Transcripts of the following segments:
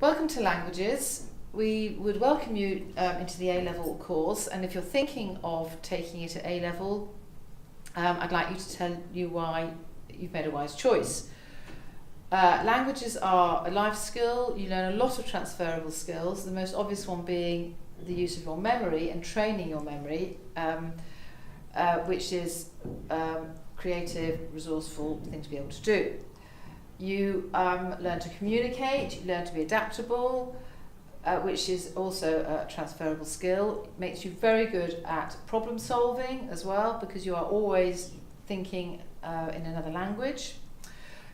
Welcome to Languages. We would welcome you into the A-level course, and if you're thinking of taking it at A-level, I'd like you to tell you why you've made a wise choice. Languages are a life skill. You learn a lot of transferable skills, the most obvious one being the use of your memory and training your memory, which is creative, resourceful thing to be able to do. You learn to communicate, you learn to be adaptable, which is also a transferable skill. It makes you very good at problem solving as well, because you are always thinking in another language.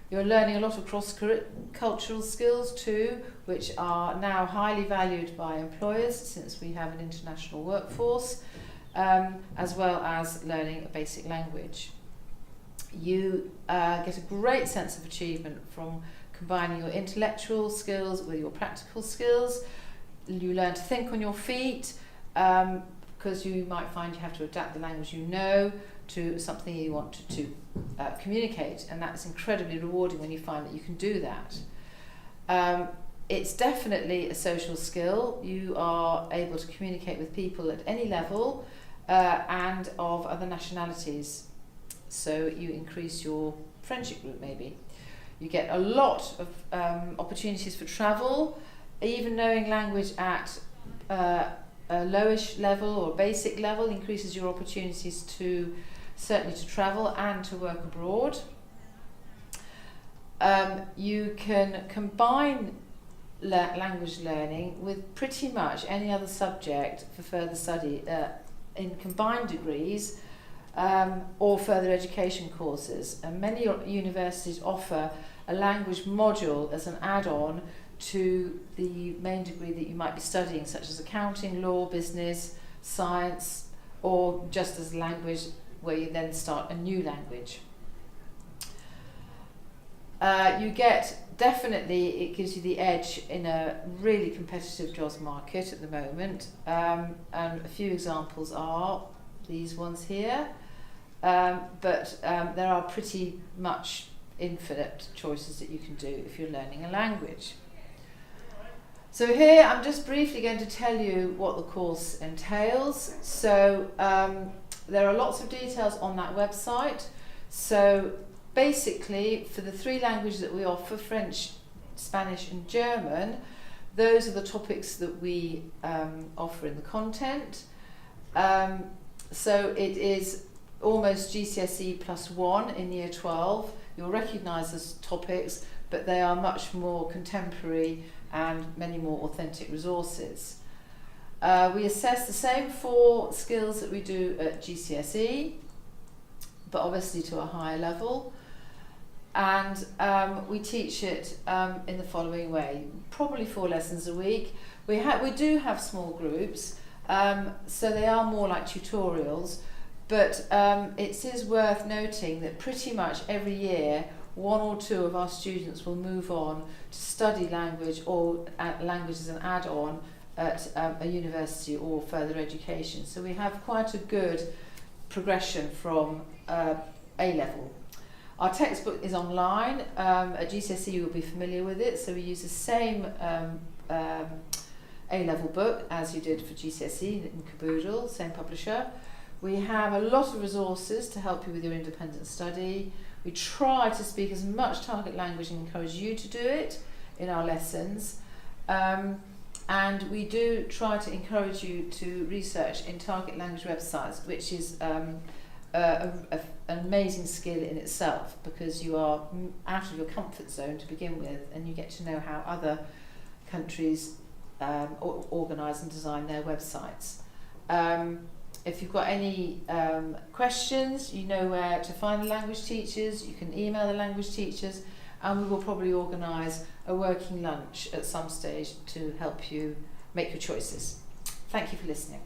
You're learning a lot of cross-cultural skills too, which are now highly valued by employers since we have an international workforce, as well as learning a basic language. You get a great sense of achievement from combining your intellectual skills with your practical skills. You learn to think on your feet, because you might find you have to adapt the language you know to something you want to communicate, and that's incredibly rewarding when you find that you can do that. It's definitely a social skill. You are able to communicate with people at any level and of other nationalities. So you increase your friendship group maybe. You get a lot of opportunities for travel. Even knowing language at a lowish level or basic level increases your opportunities to certainly to travel and to work abroad. You can combine language learning with pretty much any other subject for further study in combined degrees or further education courses. And many universities offer a language module as an add-on to the main degree that you might be studying, such as accounting, law, business, science, or just as a language where you then start a new language. You get, definitely, it gives you the edge in a really competitive jobs market at the moment. And a few examples are these ones here. But there are pretty much infinite choices that you can do if you're learning a language. So here I'm just briefly going to tell you what the course entails. So there are lots of details on that website. So basically, for the three languages that we offer, French, Spanish and German, those are the topics that we offer in the content. So it is almost GCSE +1 in year 12. You'll recognise those topics, but they are much more contemporary and many more authentic resources. We assess the same 4 skills that we do at GCSE, but obviously to a higher level. And we teach it in the following way, probably 4 lessons a week. We do have small groups, so they are more like tutorials, but it is worth noting that pretty much every year 1 or 2 of our students will move on to study language or language as an add-on at a university or further education. So we have quite a good progression from A-level. Our textbook is online. At GCSE you will be familiar with it, so we use the same A-level book as you did for GCSE in Caboodle, same publisher. We have a lot of resources to help you with your independent study. We try to speak as much target language and encourage you to do it in our lessons. And we do try to encourage you to research in target language websites, which is an amazing skill in itself, because you are out of your comfort zone to begin with, and you get to know how other countries organise and design their websites. If you've got any questions, you know where to find the language teachers. You can email the language teachers, and we will probably organise a working lunch at some stage to help you make your choices. Thank you for listening.